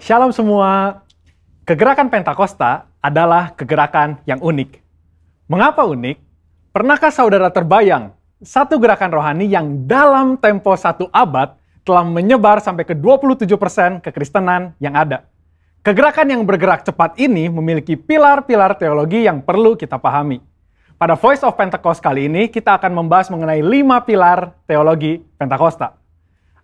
Shalom semua. Kegerakan Pentakosta adalah kegerakan yang unik. Mengapa unik? Pernahkah saudara terbayang satu gerakan rohani yang dalam tempo 1 abad telah menyebar sampai ke 27% kekristenan yang ada? Kegerakan yang bergerak cepat ini memiliki pilar-pilar teologi yang perlu kita pahami. Pada Voice of Pentecost kali ini, kita akan membahas mengenai 5 pilar teologi Pentakosta.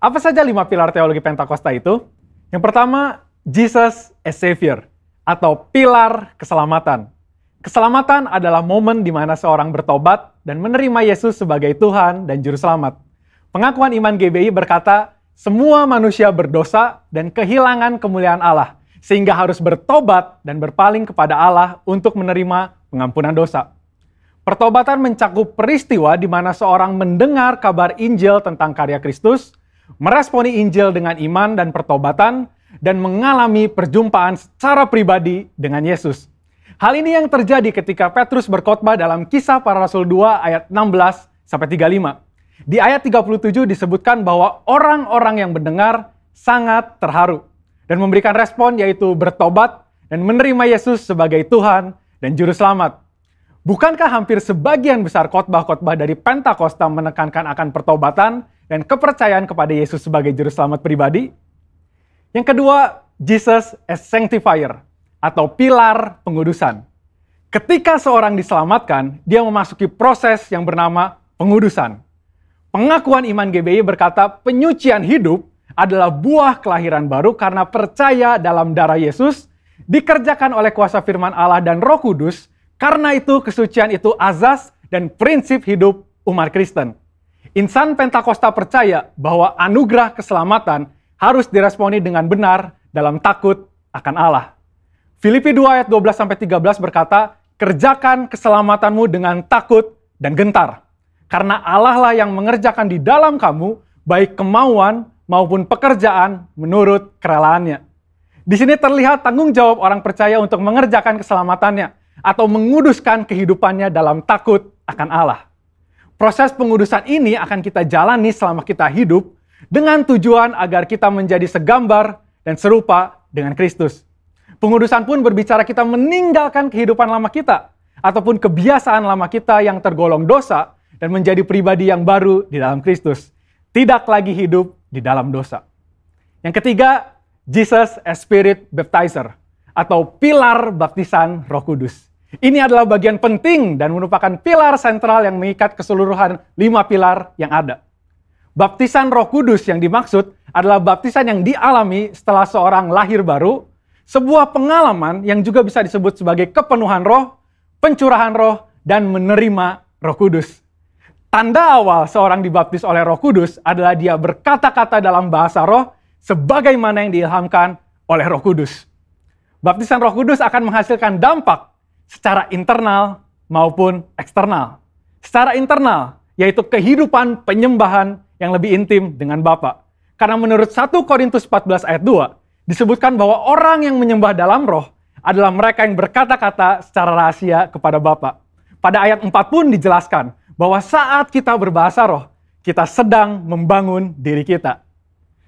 Apa saja 5 pilar teologi Pentakosta itu? Yang pertama, Jesus as Savior, atau pilar keselamatan. Keselamatan adalah momen di mana seorang bertobat dan menerima Yesus sebagai Tuhan dan Juru Selamat. Pengakuan iman GBI berkata, semua manusia berdosa dan kehilangan kemuliaan Allah, sehingga harus bertobat dan berpaling kepada Allah untuk menerima pengampunan dosa. Pertobatan mencakup peristiwa di mana seorang mendengar kabar Injil tentang karya Kristus, meresponi Injil dengan iman dan pertobatan, dan mengalami perjumpaan secara pribadi dengan Yesus. Hal ini yang terjadi ketika Petrus berkhotbah dalam Kisah Para Rasul 2 ayat 16-35. Di ayat 37 disebutkan bahwa orang-orang yang mendengar sangat terharu dan memberikan respon yaitu bertobat dan menerima Yesus sebagai Tuhan dan Juru Selamat. Bukankah hampir sebagian besar khotbah-khotbah dari Pentakosta menekankan akan pertobatan dan kepercayaan kepada Yesus sebagai Juru Selamat pribadi? Yang kedua, Jesus as Sanctifier, atau pilar pengudusan. Ketika seorang diselamatkan, dia memasuki proses yang bernama pengudusan. Pengakuan iman GBI berkata penyucian hidup adalah buah kelahiran baru karena percaya dalam darah Yesus, dikerjakan oleh kuasa firman Allah dan Roh Kudus, karena itu kesucian itu azas dan prinsip hidup umat Kristen. Insan Pentakosta percaya bahwa anugerah keselamatan harus diresponi dengan benar dalam takut akan Allah. Filipi 2 ayat 12-13 berkata, kerjakan keselamatanmu dengan takut dan gentar. Karena Allah lah yang mengerjakan di dalam kamu, baik kemauan maupun pekerjaan menurut kerelaannya. Di sini terlihat tanggung jawab orang percaya untuk mengerjakan keselamatannya, atau menguduskan kehidupannya dalam takut akan Allah. Proses pengudusan ini akan kita jalani selama kita hidup, dengan tujuan agar kita menjadi segambar dan serupa dengan Kristus. Pengudusan pun berbicara kita meninggalkan kehidupan lama kita, ataupun kebiasaan lama kita yang tergolong dosa, dan menjadi pribadi yang baru di dalam Kristus. Tidak lagi hidup di dalam dosa. Yang ketiga, Jesus as Spirit Baptizer, atau pilar baptisan Roh Kudus. Ini adalah bagian penting dan merupakan pilar sentral yang mengikat keseluruhan 5 pilar yang ada. Baptisan Roh Kudus yang dimaksud adalah baptisan yang dialami setelah seorang lahir baru, sebuah pengalaman yang juga bisa disebut sebagai kepenuhan roh, pencurahan roh, dan menerima Roh Kudus. Tanda awal seorang dibaptis oleh Roh Kudus adalah dia berkata-kata dalam bahasa roh sebagaimana yang diilhamkan oleh Roh Kudus. Baptisan Roh Kudus akan menghasilkan dampak secara internal maupun eksternal. Secara internal, yaitu kehidupan penyembahan yang lebih intim dengan Bapa. Karena menurut 1 Korintus 14 ayat 2, disebutkan bahwa orang yang menyembah dalam roh adalah mereka yang berkata-kata secara rahasia kepada Bapa. Pada ayat 4 pun dijelaskan bahwa saat kita berbahasa roh, kita sedang membangun diri kita.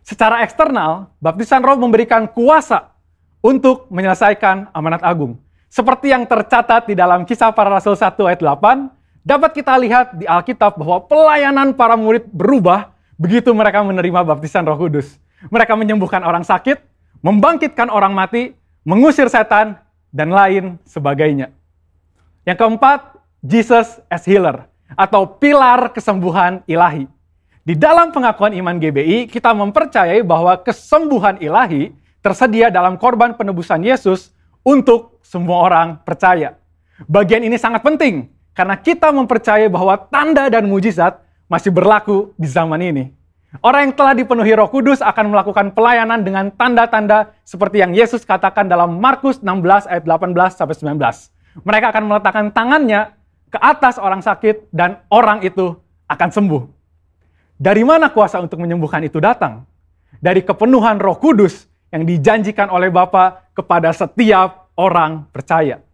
Secara eksternal, baptisan roh memberikan kuasa untuk menyelesaikan amanat agung. Seperti yang tercatat di dalam Kisah Para Rasul 1 ayat 8, dapat kita lihat di Alkitab bahwa pelayanan para murid berubah begitu mereka menerima baptisan Roh Kudus. Mereka menyembuhkan orang sakit, membangkitkan orang mati, mengusir setan, dan lain sebagainya. Yang keempat, Jesus as Healer, atau pilar kesembuhan ilahi. Di dalam pengakuan iman GBI, kita mempercayai bahwa kesembuhan ilahi tersedia dalam korban penebusan Yesus untuk semua orang percaya. Bagian ini sangat penting, karena kita mempercayai bahwa tanda dan mujizat masih berlaku di zaman ini. Orang yang telah dipenuhi Roh Kudus akan melakukan pelayanan dengan tanda-tanda seperti yang Yesus katakan dalam Markus 16 ayat 18-19. Mereka akan meletakkan tangannya ke atas orang sakit dan orang itu akan sembuh. Dari mana kuasa untuk menyembuhkan itu datang? Dari kepenuhan Roh Kudus yang dijanjikan oleh Bapa kepada setiap orang percaya.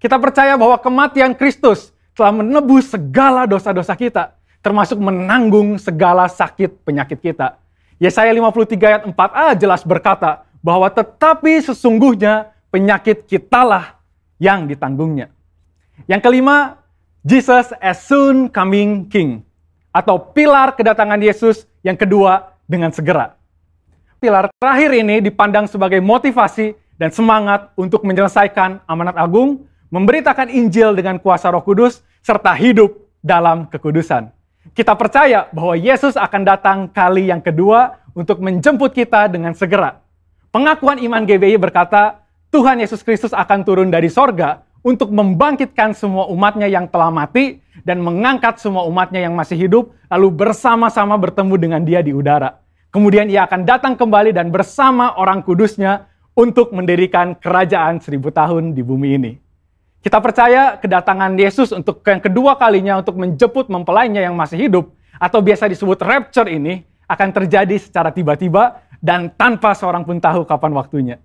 Kita percaya bahwa kematian Kristus telah menebus segala dosa-dosa kita, termasuk menanggung segala sakit penyakit kita. Yesaya 53 ayat 4a jelas berkata bahwa tetapi sesungguhnya penyakit kitalah yang ditanggungnya. Yang kelima, Jesus as soon coming King, atau pilar kedatangan Yesus yang kedua dengan segera. Pilar terakhir ini dipandang sebagai motivasi dan semangat untuk menyelesaikan amanat agung, memberitakan Injil dengan kuasa Roh Kudus, serta hidup dalam kekudusan. Kita percaya bahwa Yesus akan datang kali yang kedua untuk menjemput kita dengan segera. Pengakuan iman GBI berkata, Tuhan Yesus Kristus akan turun dari sorga untuk membangkitkan semua umatnya yang telah mati dan mengangkat semua umatnya yang masih hidup, lalu bersama-sama bertemu dengan Dia di udara. Kemudian Ia akan datang kembali dan bersama orang kudusnya untuk mendirikan kerajaan 1000 tahun di bumi ini. Kita percaya kedatangan Yesus untuk yang kedua kalinya untuk menjemput mempelainya yang masih hidup, atau biasa disebut rapture ini, akan terjadi secara tiba-tiba dan tanpa seorang pun tahu kapan waktunya.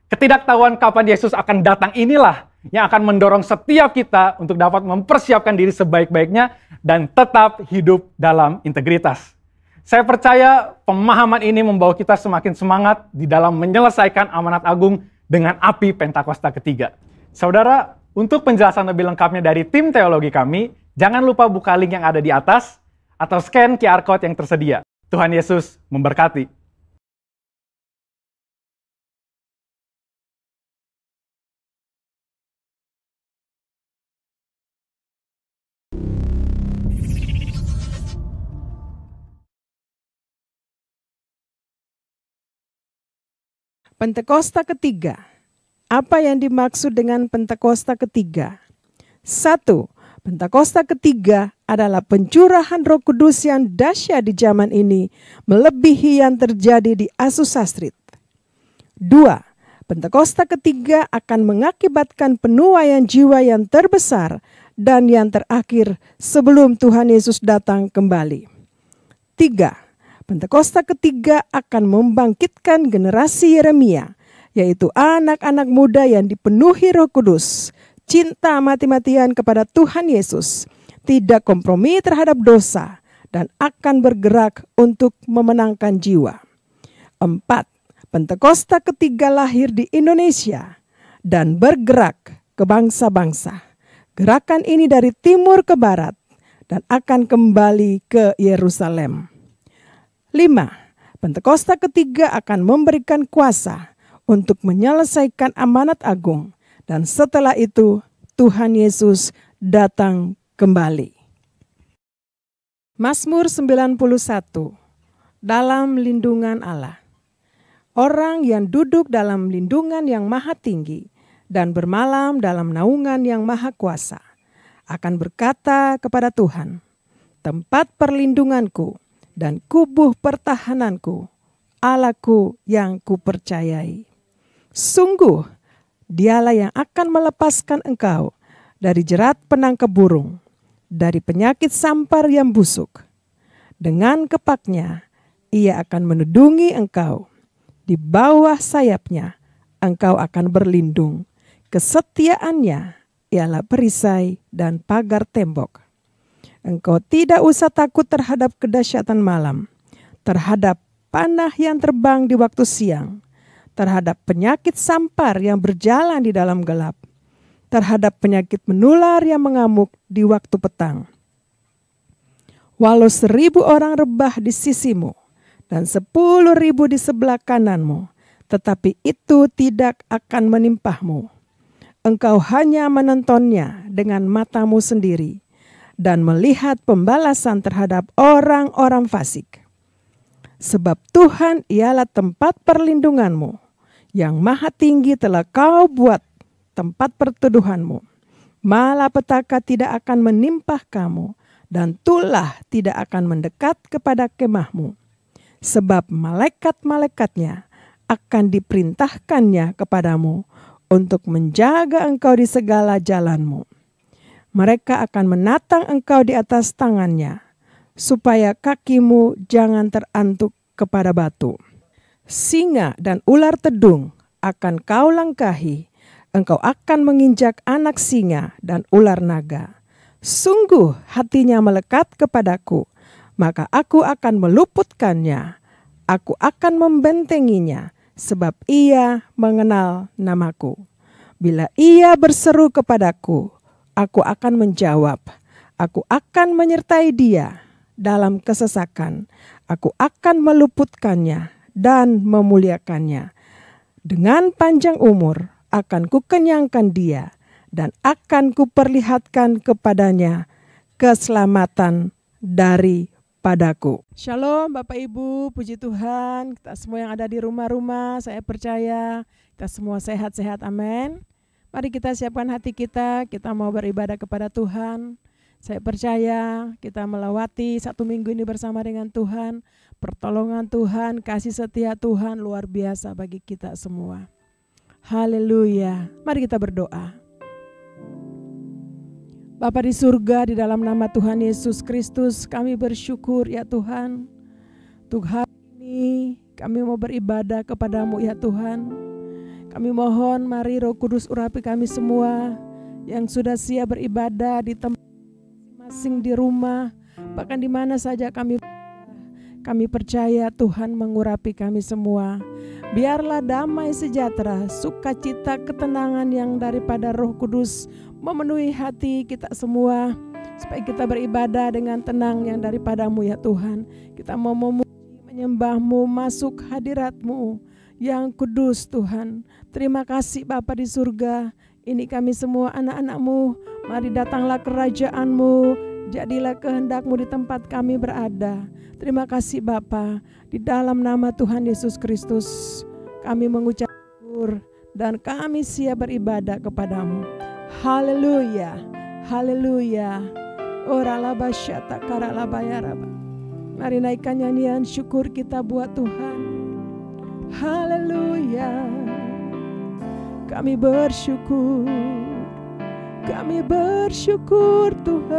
Ketidaktahuan kapan Yesus akan datang inilah yang akan mendorong setiap kita untuk dapat mempersiapkan diri sebaik-baiknya dan tetap hidup dalam integritas. Saya percaya pemahaman ini membawa kita semakin semangat di dalam menyelesaikan amanat agung dengan api Pentakosta ketiga. Saudara, untuk penjelasan lebih lengkapnya dari tim teologi kami, jangan lupa buka link yang ada di atas atau scan QR Code yang tersedia. Tuhan Yesus memberkati. Pentakosta ketiga. Apa yang dimaksud dengan Pentakosta ketiga? 1. Pentakosta ketiga adalah pencurahan Roh Kudus yang dahsyat di zaman ini, melebihi yang terjadi di Azusa Street. 2. Pentakosta ketiga akan mengakibatkan penuaian jiwa yang terbesar dan yang terakhir sebelum Tuhan Yesus datang kembali. 3. Pentakosta ketiga akan membangkitkan generasi Yeremia, yaitu anak-anak muda yang dipenuhi Roh Kudus, cinta mati-matian kepada Tuhan Yesus, tidak kompromi terhadap dosa, dan akan bergerak untuk memenangkan jiwa. 4. Pentakosta ketiga lahir di Indonesia dan bergerak ke bangsa-bangsa. Gerakan ini dari timur ke barat dan akan kembali ke Yerusalem. 5. Pentakosta ketiga akan memberikan kuasa untuk menyelesaikan amanat agung, dan setelah itu Tuhan Yesus datang kembali. Mazmur 91. Dalam lindungan Allah. Orang yang duduk dalam lindungan yang maha tinggi dan bermalam dalam naungan yang maha kuasa akan berkata kepada Tuhan, tempat perlindunganku dan kubuh pertahananku, Allahku yang kupercayai. Sungguh, Dialah yang akan melepaskan engkau dari jerat penangkap burung, dari penyakit sampar yang busuk. Dengan kepaknya, Ia akan menudungi engkau. Di bawah sayapnya, engkau akan berlindung. Kesetiaannya ialah perisai dan pagar tembok. Engkau tidak usah takut terhadap kedahsyatan malam, terhadap panah yang terbang di waktu siang, terhadap penyakit sampar yang berjalan di dalam gelap, terhadap penyakit menular yang mengamuk di waktu petang. Walau 1000 orang rebah di sisimu dan 10.000 di sebelah kananmu, tetapi itu tidak akan menimpahmu. Engkau hanya menontonnya dengan matamu sendiri dan melihat pembalasan terhadap orang-orang fasik. Sebab Tuhan ialah tempat perlindunganmu, yang maha tinggi telah kau buat tempat perteduhanmu. Malapetaka tidak akan menimpah kamu, dan tulah tidak akan mendekat kepada kemahmu. Sebab malaikat-malaikatnya akan diperintahkannya kepadamu untuk menjaga engkau di segala jalanmu. Mereka akan menatang engkau di atas tangannya, supaya kakimu jangan terantuk kepada batu. Singa dan ular tedung akan kau langkahi, engkau akan menginjak anak singa dan ular naga. Sungguh hatinya melekat kepadaku, maka aku akan meluputkannya. Aku akan membentenginya sebab Ia mengenal namaku. Bila Ia berseru kepadaku, aku akan menjawab. Aku akan menyertai dia dalam kesesakan. Aku akan meluputkannya dan memuliakannya. Dengan panjang umur akan kukenyangkan dia dan akan kuperlihatkan kepadanya keselamatan daripadaku. Shalom Bapak Ibu, puji Tuhan. Kita semua yang ada di rumah-rumah, saya percaya kita semua sehat-sehat, amin. Mari kita siapkan hati kita mau beribadah kepada Tuhan. Saya percaya kita melewati 1 minggu ini bersama dengan Tuhan. Pertolongan Tuhan, kasih setia Tuhan luar biasa bagi kita semua. Haleluya. Mari kita berdoa. Bapa di surga, di dalam nama Tuhan Yesus Kristus, kami bersyukur ya Tuhan. Untuk hari ini kami mau beribadah kepadamu ya Tuhan. Kami mohon mari Roh Kudus urapi kami semua yang sudah siap beribadah di tempat masing-masing di rumah, bahkan di mana saja kami percaya Tuhan mengurapi kami semua. Biarlah damai sejahtera, sukacita, ketenangan yang daripada Roh Kudus memenuhi hati kita semua, supaya kita beribadah dengan tenang yang daripadamu ya Tuhan. Kita mau memuji, menyembahmu, masuk hadiratmu yang kudus Tuhan. Terima kasih Bapa di surga. Ini kami semua anak-anakmu. Mari datanglah kerajaanmu, jadilah kehendakmu di tempat kami berada. Terima kasih Bapa. Di dalam nama Tuhan Yesus Kristus kami mengucap syukur dan kami siap beribadah kepadamu. Haleluya, haleluya. Oralaba syata karalaba ya Rabba. Mari naikkan nyanyian syukur kita buat Tuhan. Haleluya. Kami bersyukur Tuhan.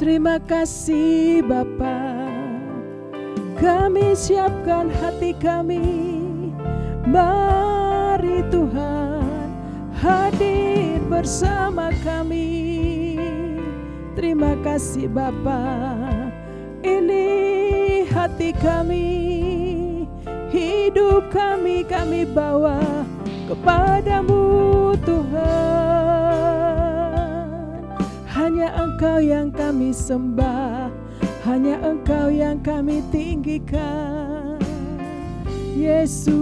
Terima kasih Bapa. Kami siapkan hati kami. Mari Tuhan hadir bersama kami. Terima kasih Bapa. Ini hati kami, hidup kami bawa kepadamu Tuhan. Hanya Engkau yang kami sembah, hanya Engkau yang kami tinggikan, Yesus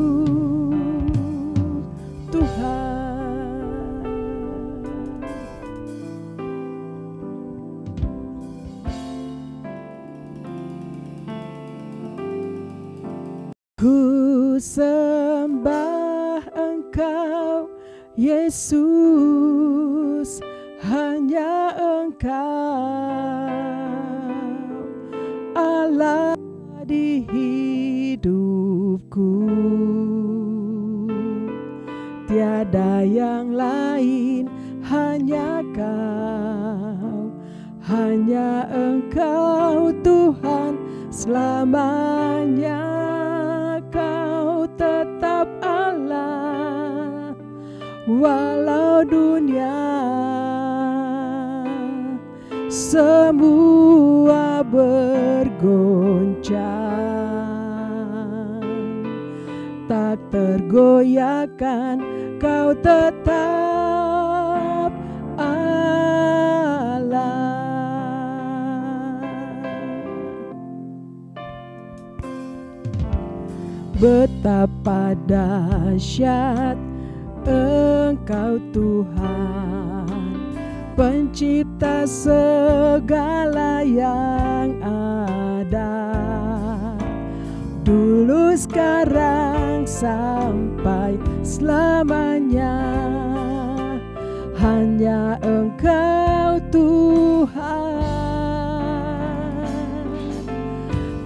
Tuhan. Ku sembah Engkau Yesus, hanya Engkau Allah di hidupku. Tiada yang lain, hanya Kau, hanya Engkau Tuhan selamanya. Kau tetap Allah walau dunia semua bergoncang, tak tergoyahkan, Kau tetap Allah. Betapa dahsyat Engkau Tuhan, pencipta segala yang ada, dulu sekarang sampai selamanya. Hanya Engkau Tuhan,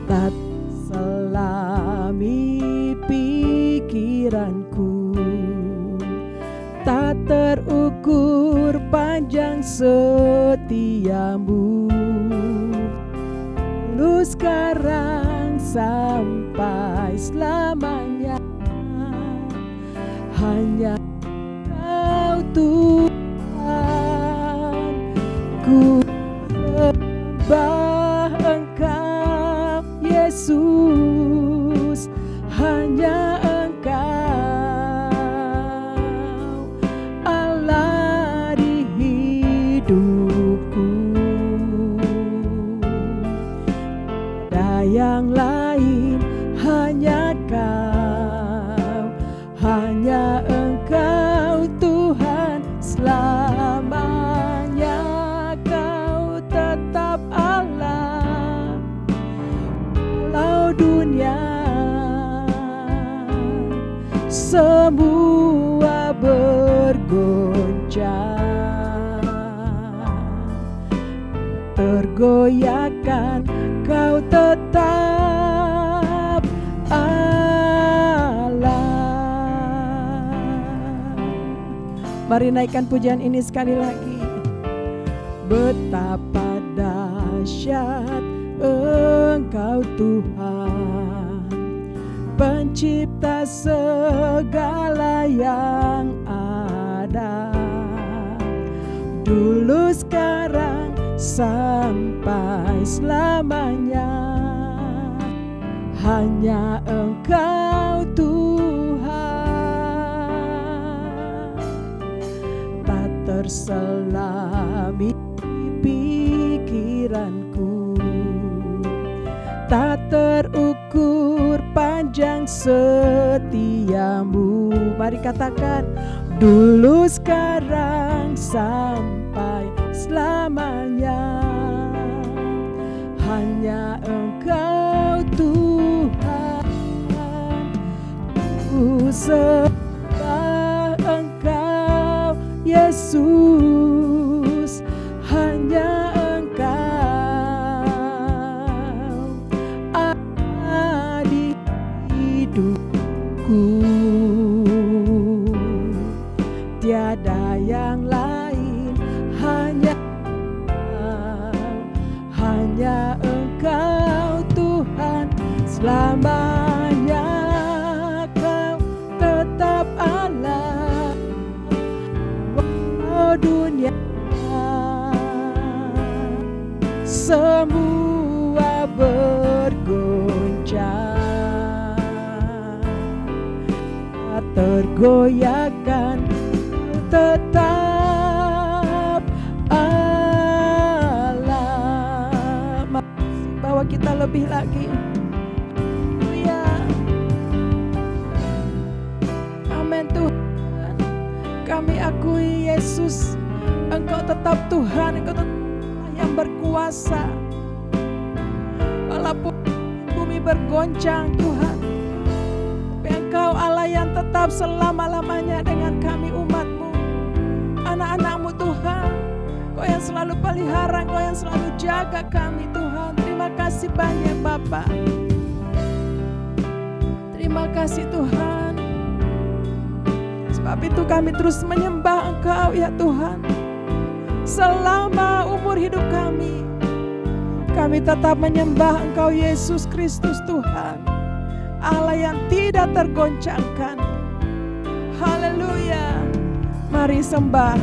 tak selami pikiranku, tak terukur panjang setiamu, lu sekarang sampai selamanya. Hanya Kau Tuhan, ku sembah Engkau Yesus. selamanya Kau tetap Allah. Walau dunia semua bergoncang, tergoyahkan Kau tetap Allah. Mari naikkan pujian ini sekali lagi. Betapa dahsyat Engkau Tuhan, pencipta segala yang ada, dulu sekarang sampai selamanya. Hanya Engkau Tuhan, tak terselami pikiranku, tak terukur panjang setiamu. Mari katakan, dulu sekarang sampai selamanya. Hanya Engkau Tuhan, ku sembah Engkau Yesus. Hanya Engkau ada di hidupku, tiada yang lain. Hanya Engkau Tuhan, selamanya Kau tetap Allah. Walau dunia semua bergoncang, tergoyahkan tetap Allah. Bawa kita lebih lagi. Haleluya. Amin Tuhan. Kami akui Yesus, Engkau tetap Tuhan, Engkau tetap yang berkuasa. Walaupun bumi bergoncang Tuhan, tapi Engkau Allah yang tetap selama-lamanya dengan kami umat-Mu, anak-anak-Mu Tuhan. Kau yang selalu pelihara, Kau yang selalu jaga kami Tuhan. Terima kasih banyak Bapa. Terima kasih Tuhan. Sebab itu kami terus menyembah Engkau ya Tuhan. Selama umur hidup kami tetap menyembah Engkau Yesus Kristus Tuhan, Allah yang tidak tergoncangkan. Haleluya. Mari sembah.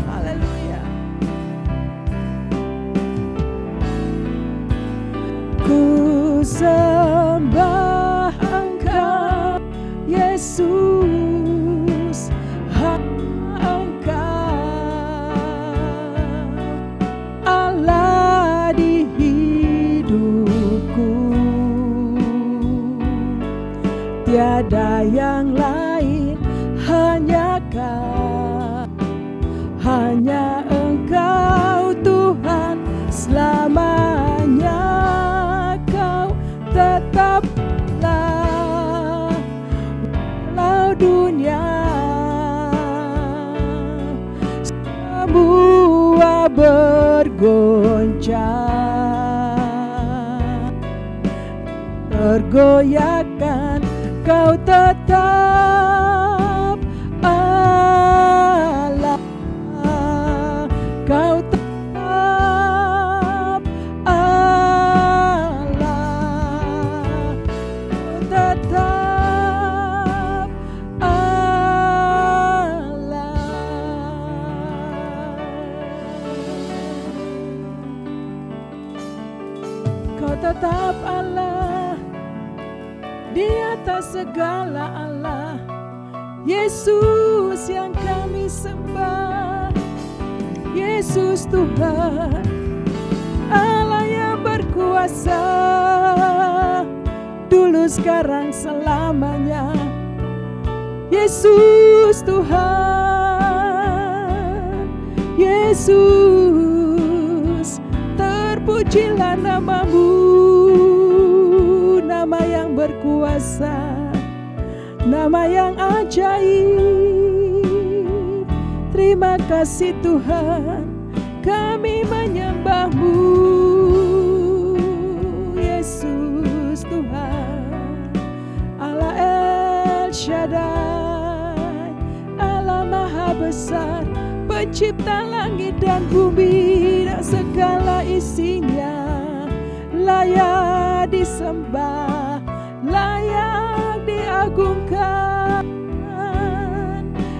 Haleluya. Ku sembah Engkau Yesus, Engkau Allah di hidupku, tiada yang lain. Hanya Kau, hanya Engkau Tuhan, selamanya Kau tetaplah. Walau dunia semua bergoncang, tergoyahkan Kau tetap Allah. Kau tetap Allah. Kau tetap Allah. Kau tetap Allah di atas segala Allah. Yesus yang kami sembah, Yesus Tuhan, Allah yang berkuasa, dulu sekarang selamanya. Yesus Tuhan, Yesus, terpujilah namamu, nama yang berkuasa, nama yang ajaib. Terima kasih Tuhan, kami menyembahmu. Yesus Tuhan, Allah El Shaddai, Allah Maha Besar, pencipta langit dan bumi dan segala isinya. Layak disembah, layak diagungkan.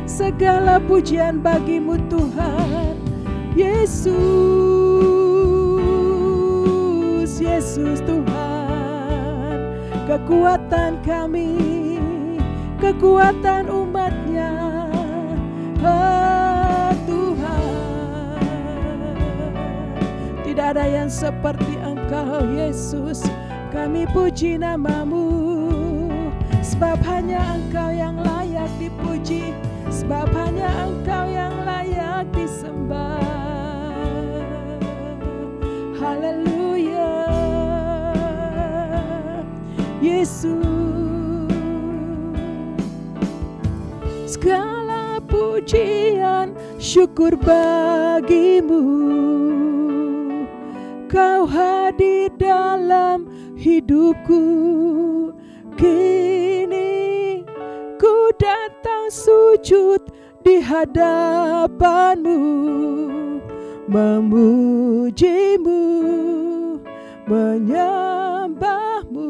Segala pujian bagimu Tuhan. Yesus, Yesus Tuhan, kekuatan kami, kekuatan umatnya. Tuhan, tidak ada yang seperti Engkau Yesus. Kami puji namamu, sebab hanya Engkau yang layak dipuji, sebab hanya Engkau yang layak disembah. Haleluya, Yesus. Segala pujian syukur bagimu, Kau hadir dalam hidupku. Kini ku datang sujud di hadapanmu, memujimu, menyembahmu.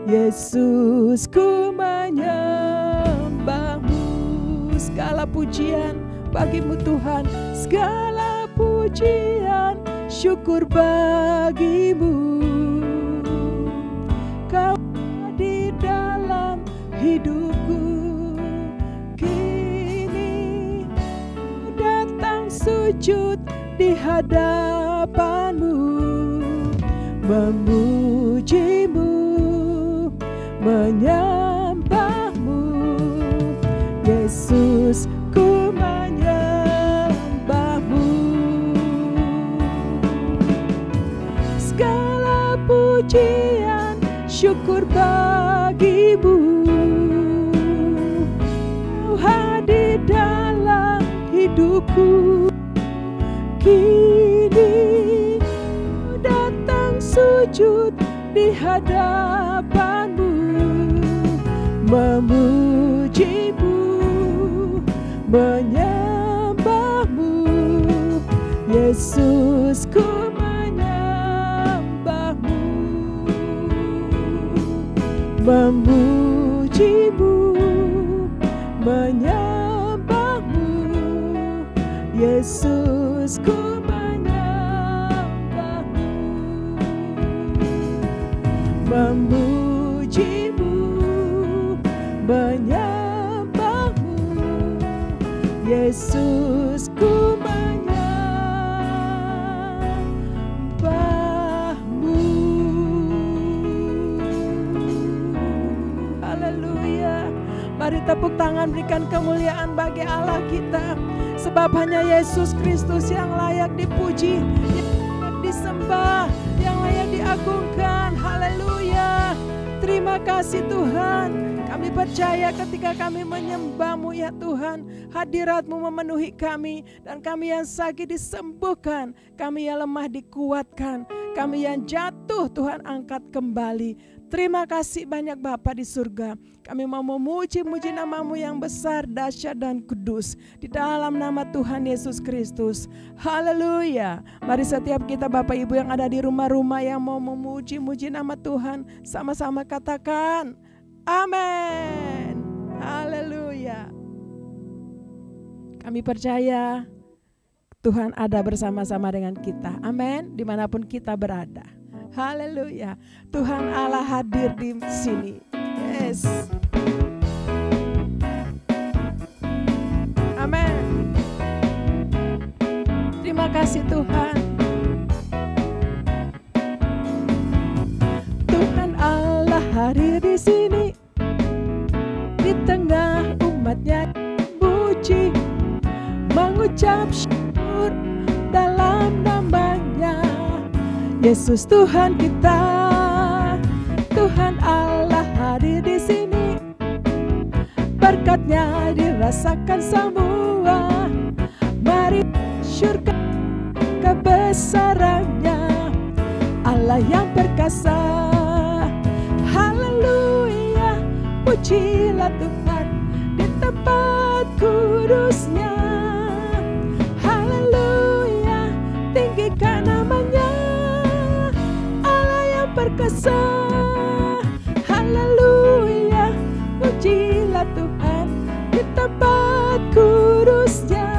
Yesus, ku menyembahmu. Segala pujian bagimu Tuhan, segala pujian syukur bagimu. Kau di dalam hidupku. Kini ku datang sujud di hadapanmu, memujimu, menyembahmu. Yesus, ku menyembahmu. Segala pujian syukur bagimu. Kau hadir dalam hidupku. Kini ku datang sujud di hadapanmu, memujimu, menyembahmu. Yesus, ku menyembahmu, memujimu, menyembahmu. Yesus, ku menyembahmu, memujimu, menyembahmu. Yesus, ku menyembahmu. Haleluya. Mari tepuk tangan, berikan kemuliaan bagi Allah kita. Sebab hanya Yesus Kristus yang layak dipuji, yang layak disembah, yang layak diagungkan. Haleluya. Terima kasih Tuhan. Kami percaya ketika kami menyembah-Mu ya Tuhan, hadirat-Mu memenuhi kami, dan kami yang sakit disembuhkan, kami yang lemah dikuatkan, kami yang jatuh Tuhan angkat kembali. Terima kasih banyak Bapa di surga. Kami mau memuji-muji nama-Mu yang besar, dahsyat dan kudus di dalam nama Tuhan Yesus Kristus. Haleluya. Mari setiap kita Bapak Ibu yang ada di rumah-rumah yang mau memuji-muji nama Tuhan, sama-sama katakan amin. Haleluya. Kami percaya Tuhan ada bersama-sama dengan kita. Amin. Dimanapun kita berada. Haleluya. Tuhan Allah hadir di sini. Yes. Amin. Terima kasih Tuhan. Tuhan Allah hadir di sini, di tengah umatnya puji, mengucap syukur Yesus Tuhan kita, Tuhan Allah hadir di sini. Berkat-Nya dirasakan semua. Mari syurga kebesaran-Nya, Allah yang perkasa. Haleluya, pujilah Tuhan di tempat kudus-Nya. Haleluya, tinggikan nama-Nya, Allah yang perkasa. Haleluya, pujilah Tuhan di tempat kudus-Nya.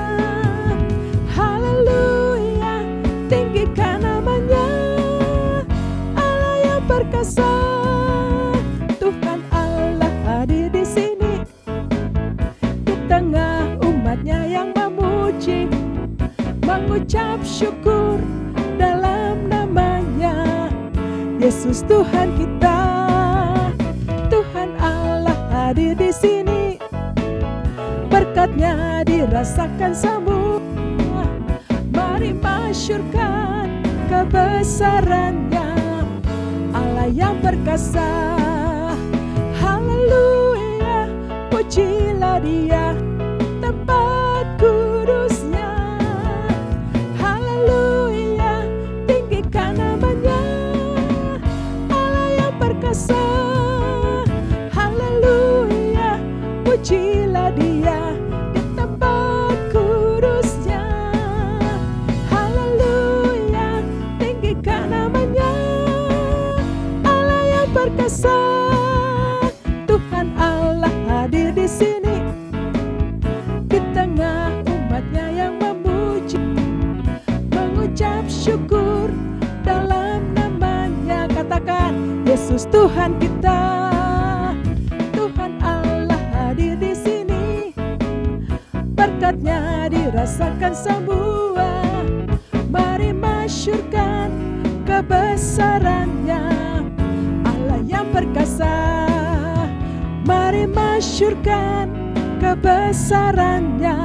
Haleluya, tinggikan nama-Nya, Allah yang perkasa. Tuhan Allah hadir di sini, di tengah umat-Nya yang memuji, mengucap syukur dalam nama-Nya. Yesus Tuhan kita, Tuhan Allah hadir di sini. Berkat-Nya dirasakan semua. Mari masyurkan kebesaran-Nya, Allah yang perkasa. Haleluya, pujilah Dia tempat kudus-Nya. Haleluya, tinggikan nama-Nya, Allah yang perkasa. Haleluya, pujilah Dia di tempat kudus-Nya. Haleluya, tinggikan nama-Nya, Allah yang perkasa. Tuhan Allah hadir di sini, di tengah umat-Nya yang memuji, mengucap syukur dalam nama-Nya. Katakan, Yesus Tuhan kita, Tuhan Allah hadir di sini. Berkat-Nya dirasakan semua. Mari masyurkan kebesaran-Nya, Allah yang perkasa. Mari masyurkan kebesaran-Nya,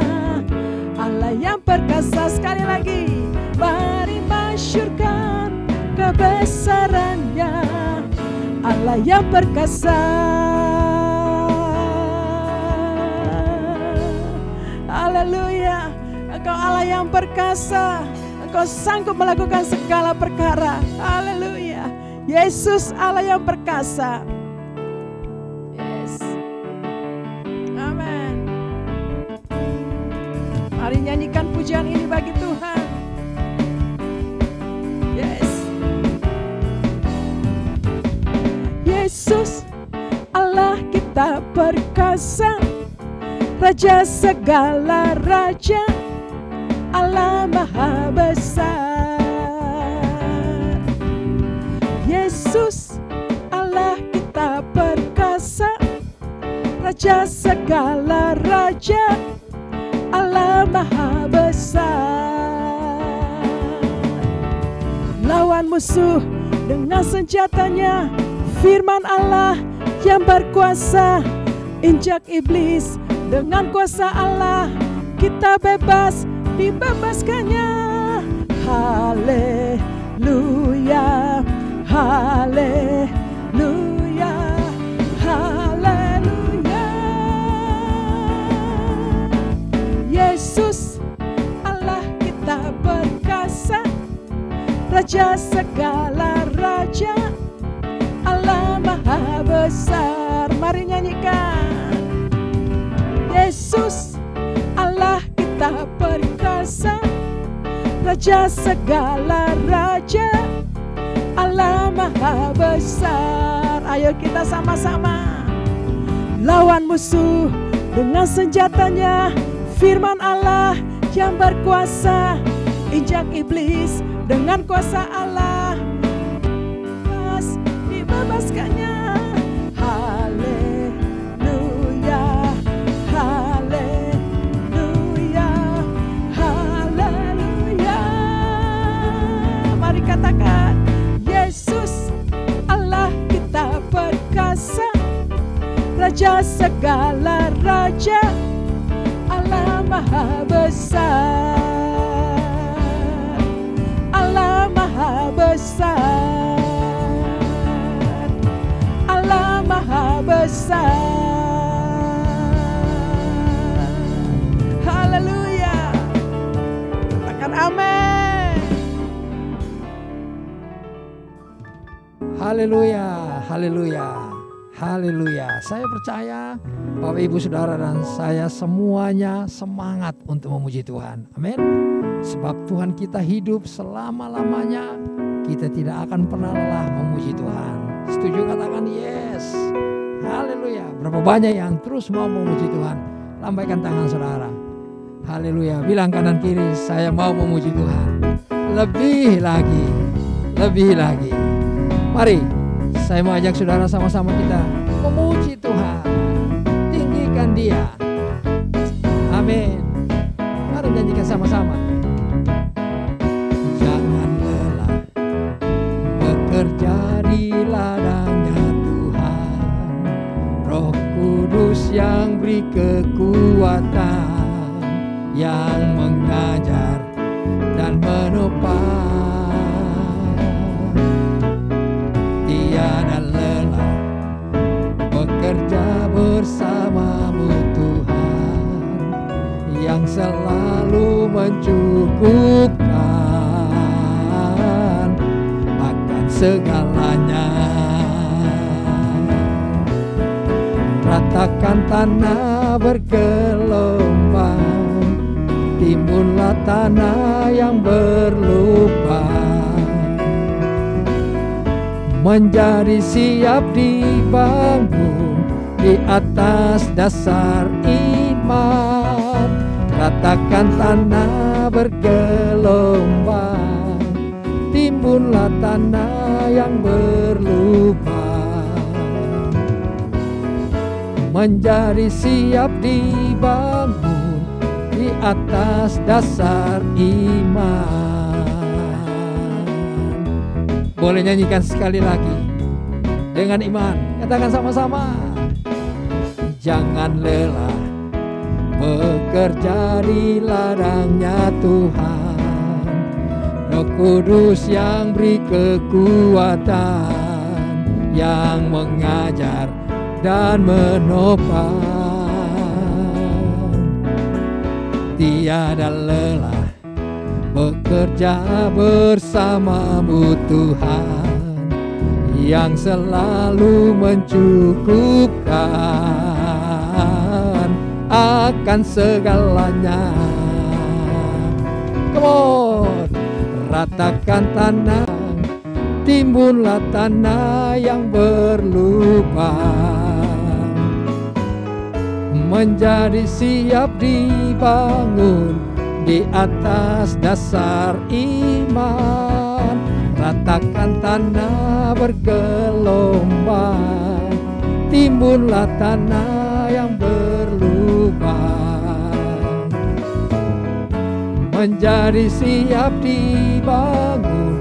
Allah yang perkasa. Sekali lagi, mari masyurkan kebesaran-Nya, Allah yang perkasa. Haleluya, Engkau Allah yang perkasa. Engkau sanggup melakukan segala perkara. Haleluya, Yesus Allah yang perkasa. Mari nyanyikan pujian ini bagi Tuhan. Yes. Yesus Allah kita perkasa, Raja segala raja, Allah maha besar. Yesus Allah kita perkasa, Raja segala raja, Allah maha besar. Lawan musuh dengan senjatanya, firman Allah yang berkuasa. Injak iblis dengan kuasa Allah, kita bebas dibebaskannya. Haleluya, haleluya, haleluya. Yesus Allah kita perkasa, Raja segala raja, Allah maha besar. Mari nyanyikan. Yesus Allah kita perkasa, Raja segala raja, Allah maha besar. Ayo kita sama-sama lawan musuh dengan senjatanya, firman Allah yang berkuasa. Injak iblis dengan kuasa Allah, dibebaskannya. Haleluya, haleluya, haleluya. Mari katakan, Yesus Allah kita perkasa, Raja segala raja, Allah maha besar, Allah maha besar. Haleluya, haleluya, haleluya. Saya percaya Bapak Ibu Saudara dan saya semuanya semangat untuk memuji Tuhan. Amin. Sebab Tuhan kita hidup selama-lamanya, kita tidak akan pernah lelah memuji Tuhan. Setuju? Katakan yes. Haleluya. Berapa banyak yang terus mau memuji Tuhan? Lambaikan tangan saudara. Haleluya. Bilang kanan kiri, saya mau memuji Tuhan. Lebih lagi, lebih lagi. Mari, saya mau ajak saudara sama-sama kita memuji Tuhan. Tinggikan Dia. Amin. Mari nyanyikan sama-sama. Jangan lelah bekerja di ladangnya Tuhan. Roh Kudus yang beri kekuatan, yang mengajar dan menopang. Tiada lelah bekerja bersamamu Tuhan, yang selalu mencukupkan akan segalanya. Ratakan tanah bergelombang, timbunlah tanah yang berlubang, menjadi siap dibangun di atas dasar iman. Ratakan tanah bergelombang, timbunlah tanah yang berlubang, menjadi siap dibangun di atas dasar iman. Boleh nyanyikan sekali lagi dengan iman. Katakan sama-sama. Jangan lelah bekerja di ladangnya Tuhan. Roh Kudus yang beri kekuatan, yang mengajar dan menopang. Tiada lelah bekerja bersamamu Tuhan, yang selalu mencukupkan akan segalanya. Come on. Ratakan tanah, timbunlah tanah yang berlubang, menjadi siap dibangun di atas dasar iman. Ratakan tanah bergelombang, timbunlah tanah yang berlubang, menjadi siap dibangun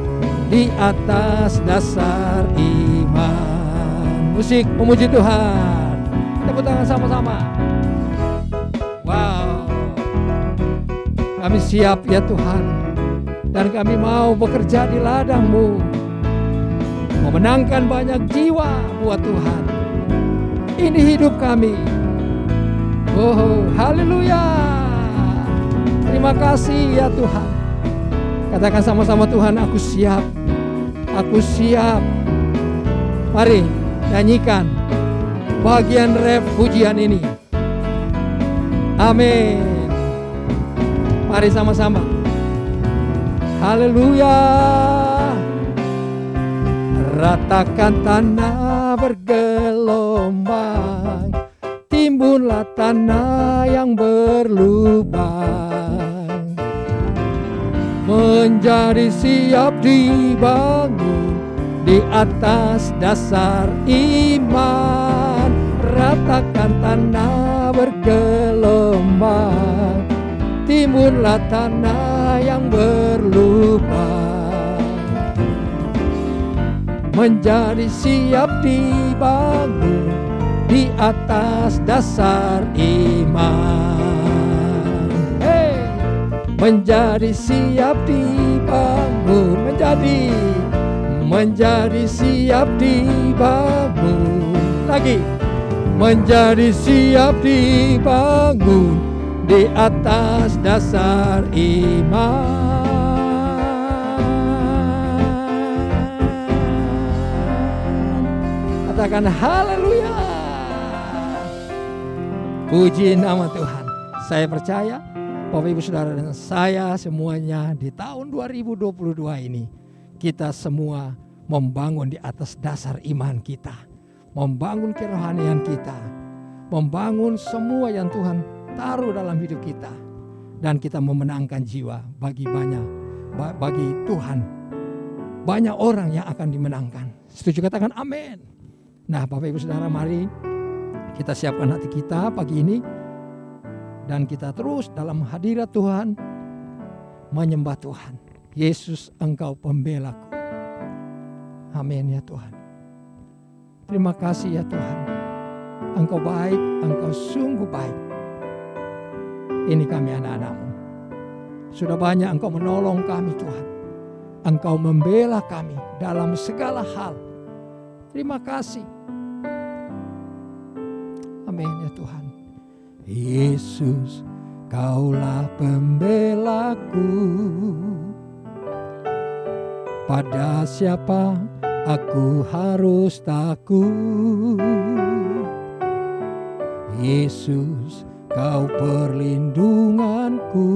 di atas dasar iman. Musik memuji Tuhan. Tepuk tangan sama-sama. Wow. Kami siap ya Tuhan, dan kami mau bekerja di ladang-Mu, memenangkan banyak jiwa buat Tuhan. Ini hidup kami. Oh, haleluya. Terima kasih ya Tuhan. Katakan sama-sama, Tuhan, aku siap. Aku siap. Mari nyanyikan bagian ref pujian ini. Amin. Mari sama-sama. Haleluya. Ratakan tanah bergelombang, timbunlah tanah yang berlubang, menjadi siap dibangun di atas dasar iman. Ratakan tanah bergelombang, timbunlah tanah yang berlubang, menjadi siap dibangun di atas dasar iman. Hey, menjadi siap dibangun, menjadi siap dibangun lagi, menjadi siap dibangun di atas dasar iman. Katakan haleluya. Puji nama Tuhan. Saya percaya Bapak Ibu Saudara dan saya semuanya di tahun 2022 ini kita semua membangun di atas dasar iman kita, membangun kerohanian kita, membangun semua yang Tuhan taruh dalam hidup kita, dan kita memenangkan jiwa bagi Tuhan. Banyak orang yang akan dimenangkan. Setuju? Katakan amin. Nah, Bapak Ibu Saudara, mari kita siapkan hati kita pagi ini dan kita terus dalam hadirat Tuhan menyembah Tuhan. Yesus, Engkau pembelaku. Amin ya Tuhan. Terima kasih ya Tuhan. Engkau baik, Engkau sungguh baik. Ini kami anak-anak-Mu. Sudah banyak Engkau menolong kami Tuhan. Engkau membela kami dalam segala hal. Terima kasih. Amin ya Tuhan. Yesus, Kaulah pembelaku. Pada siapa aku harus takut? Yesus, Kau perlindunganku.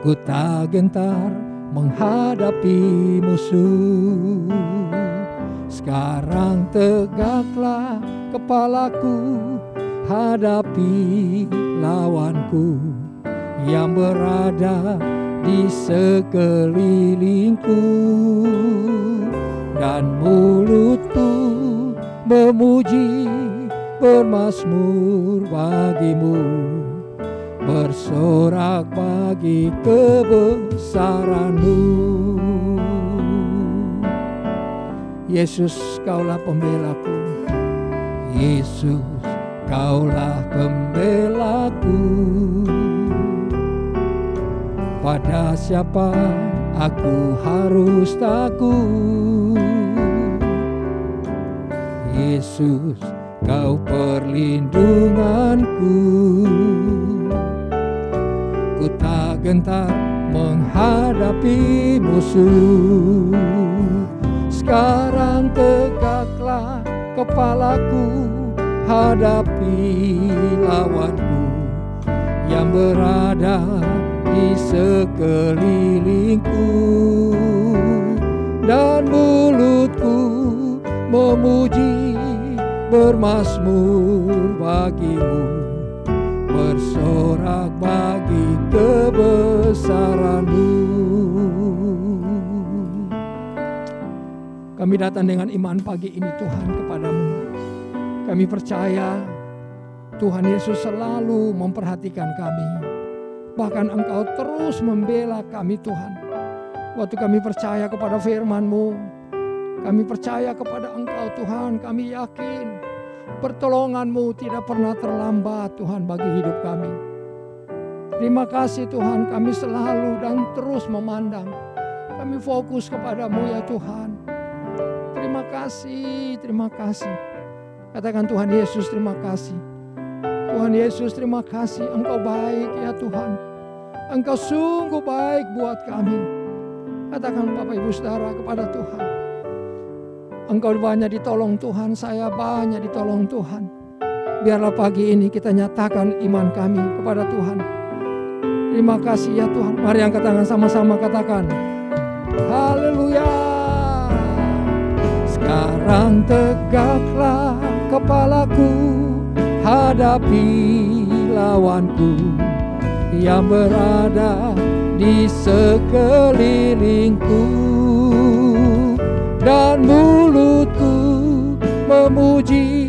Ku tak gentar menghadapi musuh. Sekarang tegaklah kepalaku, hadapi lawanku yang berada di sekelilingku, dan mulutku memuji bermazmur bagimu, bersorak bagi kebesaran-Mu. Yesus, Kaulah pembelaku. Yesus, Kaulah pembelaku. Pada siapa aku harus takut? Yesus, Kau perlindunganku. Ku tak gentar menghadapi musuh. Sekarang tegaklah kepalaku, hadapi lawanku yang berada di sekelilingku, dan mulutku memuji bermazmur bagimu, bersorak bagi kebesaran-Mu. Kami datang dengan iman pagi ini Tuhan kepadamu. Kami percaya Tuhan Yesus selalu memperhatikan kami. Bahkan Engkau terus membela kami Tuhan. Waktu kami percaya kepada firman-Mu, kami percaya kepada Engkau Tuhan. Kami yakin pertolongan-Mu tidak pernah terlambat Tuhan bagi hidup kami. Terima kasih Tuhan, kami selalu dan terus memandang. Kami fokus kepadamu ya Tuhan. Terima kasih, terima kasih. Katakan Tuhan Yesus terima kasih. Tuhan Yesus terima kasih, Engkau baik ya Tuhan. Engkau sungguh baik buat kami. Katakan Bapak Ibu Saudara kepada Tuhan. Engkau banyak ditolong Tuhan, saya banyak ditolong Tuhan. Biarlah pagi ini kita nyatakan iman kami kepada Tuhan. Terima kasih ya Tuhan. Mari angkat tangan sama-sama katakan. Haleluya. Sekarang tegaklah kepalaku, hadapi lawanku yang berada di sekelilingku, dan mulutku memuji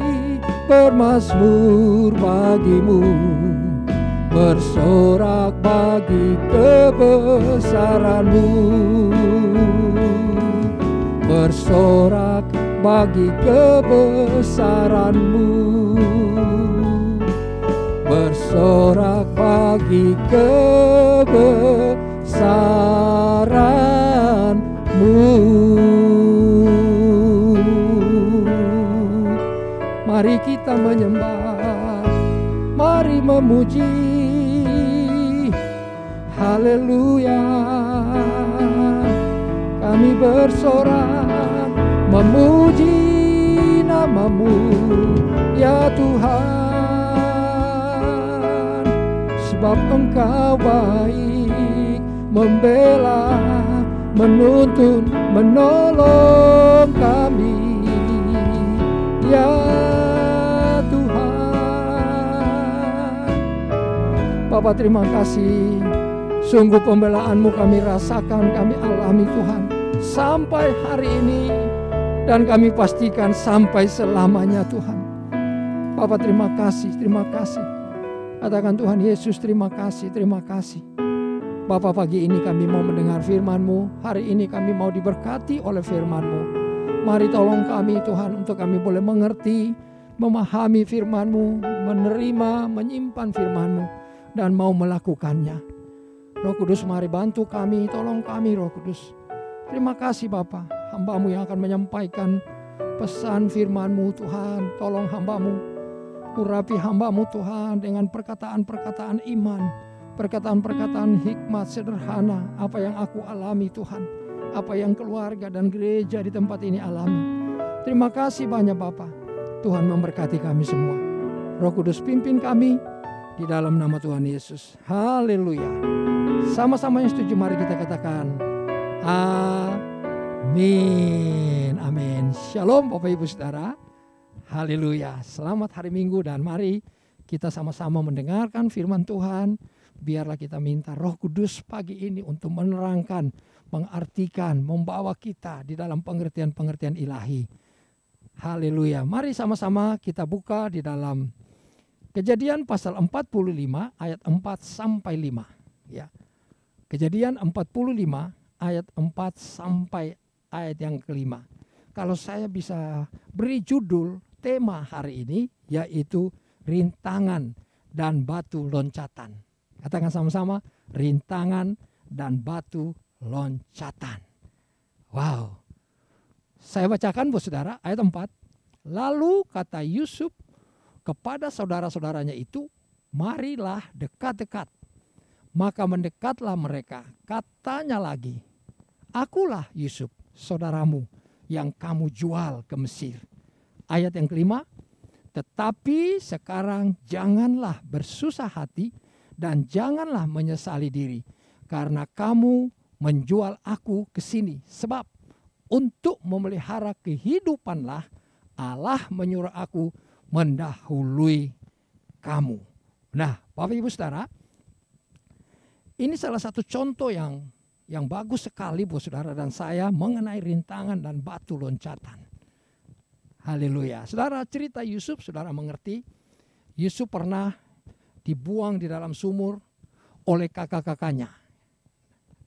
bermazmur bagimu, bersorak bagi kebesaran-Mu, bersorak bagi kebesaran-Mu, bersorak bagi kebesaran-Mu. Mari kita menyembah, mari memuji, haleluya. Kami bersorak memuji nama-Mu ya Tuhan, sebab Engkau baik, membela, menuntun, menolong kami ya Tuhan. Bapa, terima kasih, sungguh pembelaan-Mu kami rasakan, kami alami Tuhan sampai hari ini, dan kami pastikan sampai selamanya Tuhan. Bapa, terima kasih, terima kasih. Katakan Tuhan Yesus, terima kasih, terima kasih. Bapa, pagi ini kami mau mendengar firman-Mu, hari ini kami mau diberkati oleh firman-Mu. Mari tolong kami Tuhan untuk kami boleh mengerti, memahami firman-Mu, menerima, menyimpan firman-Mu, dan mau melakukannya. Roh Kudus, mari bantu kami, tolong kami Roh Kudus. Terima kasih Bapa, hamba-Mu yang akan menyampaikan pesan firman-Mu Tuhan. Tolong hamba-Mu, urapi hamba-Mu Tuhan dengan perkataan-perkataan iman, perkataan-perkataan hikmat sederhana, apa yang aku alami Tuhan, apa yang keluarga dan gereja di tempat ini alami. Terima kasih banyak Bapa. Tuhan memberkati kami semua. Roh Kudus pimpin kami di dalam nama Tuhan Yesus. Haleluya. Sama-sama yang setuju, mari kita katakan amin. Amin. Shalom Bapak Ibu Saudara. Haleluya. Selamat hari Minggu, dan mari kita sama-sama mendengarkan firman Tuhan. Biarlah kita minta Roh Kudus pagi ini untuk menerangkan, mengartikan, membawa kita di dalam pengertian-pengertian ilahi. Haleluya. Mari sama-sama kita buka di dalam Kejadian pasal 45 ayat 4 sampai 5. Ya. Kejadian 45 ayat 4 sampai ayat yang kelima. Kalau saya bisa beri judul tema hari ini, yaitu rintangan dan batu loncatan. Katakan sama-sama, rintangan dan batu loncatan. Wow. Saya bacakan buat saudara ayat 4. Lalu kata Yusuf kepada saudara-saudaranya itu, marilah dekat-dekat. Maka mendekatlah mereka. Katanya lagi, akulah Yusuf, saudaramu, yang kamu jual ke Mesir. Ayat yang kelima, tetapi sekarang janganlah bersusah hati dan janganlah menyesali diri, karena kamu menjual aku ke sini. Sebab untuk memelihara kehidupanlah Allah menyuruh aku mendahului kamu. Nah, Bapak Ibu Saudara, ini salah satu contoh yang bagus sekali buat saudara dan saya mengenai rintangan dan batu loncatan. Haleluya. Saudara, cerita Yusuf saudara mengerti. Yusuf pernah dibuang di dalam sumur oleh kakak-kakaknya.